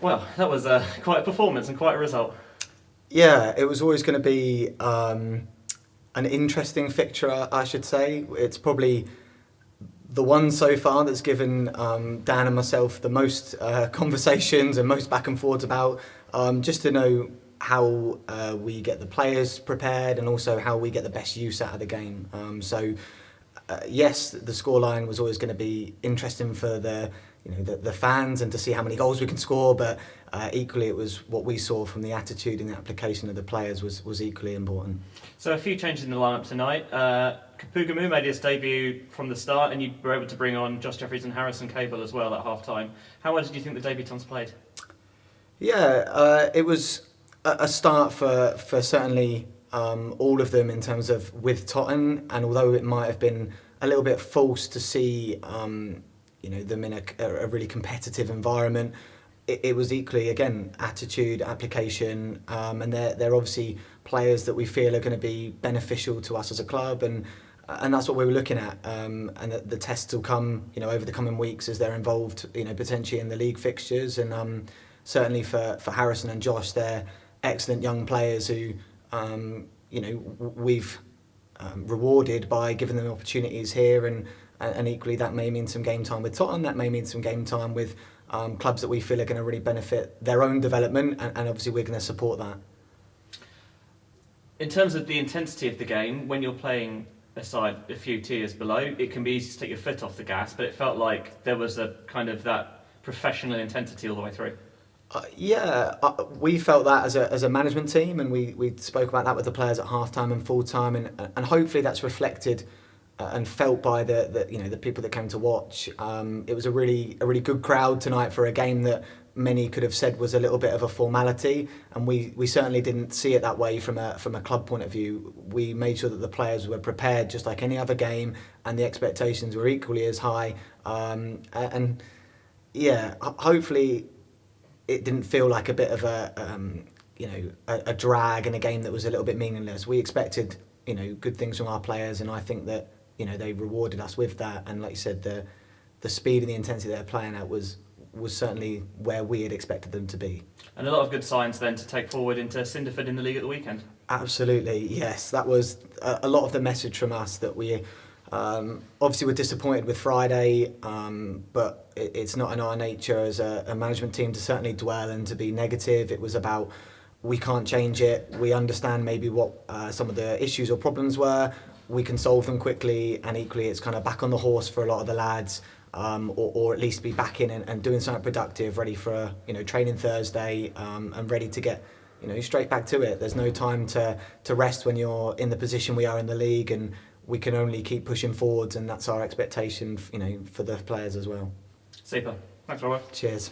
Well, that was quite a performance and quite a result. Yeah, it was always going to be an interesting fixture, I should say. It's probably the one so far that's given Dan and myself the most conversations and most back and forwards about, just to know how we get the players prepared and also how we get the best use out of the game. Yes, the scoreline was always going to be interesting for the fans and to see how many goals we can score, but equally it was what we saw from the attitude and the application of the players was equally important. So a few changes in the lineup tonight. Kapugamu made his debut from the start, and you were able to bring on Josh Jeffries and Harrison Cable as well at half-time. How well did you think the debutants played? Yeah, it was a start for certainly all of them in terms of with Totton, and although it might have been a little bit false to see them in a really competitive environment, it was equally, again, attitude, application, and they're obviously players that we feel are going to be beneficial to us as a club, and that's what we were looking at. And the tests will come, over the coming weeks as they're involved, potentially in the league fixtures, and certainly for Harrison and Josh, they're excellent young players who, we've rewarded by giving them opportunities here, and equally that may mean some game time with Tottenham, that may mean some game time with clubs that we feel are going to really benefit their own development, and obviously we're going to support that. In terms of the intensity of the game, when you're playing a side a few tiers below, it can be easy to take your foot off the gas, but it felt like there was a kind of that professional intensity all the way through. We felt that as a management team, and we spoke about that with the players at half-time and full-time, and hopefully that's reflected and felt by the people that came to watch. It was a really good crowd tonight for a game that many could have said was a little bit of a formality, and we certainly didn't see it that way from a club point of view. We made sure that the players were prepared just like any other game, and the expectations were equally as high. Hopefully it didn't feel like a bit of a drag in a game that was a little bit meaningless. We expected good things from our players, and I think that they rewarded us with that. And like you said, the speed and the intensity they're playing at was certainly where we had expected them to be. And a lot of good signs then to take forward into Cinderford in the league at the weekend. Absolutely, yes. That was a lot of the message from us, that we obviously were disappointed with Friday, but it's not in our nature as a management team to certainly dwell and to be negative. It was about, we can't change it. We understand maybe what some of the issues or problems were. We can solve them quickly, and equally it's kind of back on the horse for a lot of the lads, or at least be back in and doing something productive, ready for training Thursday, and ready to get straight back to it. There's no time to rest when you're in the position we are in the league, and we can only keep pushing forwards, and that's our expectation for the players as well. Super. Thanks, Robert. Cheers.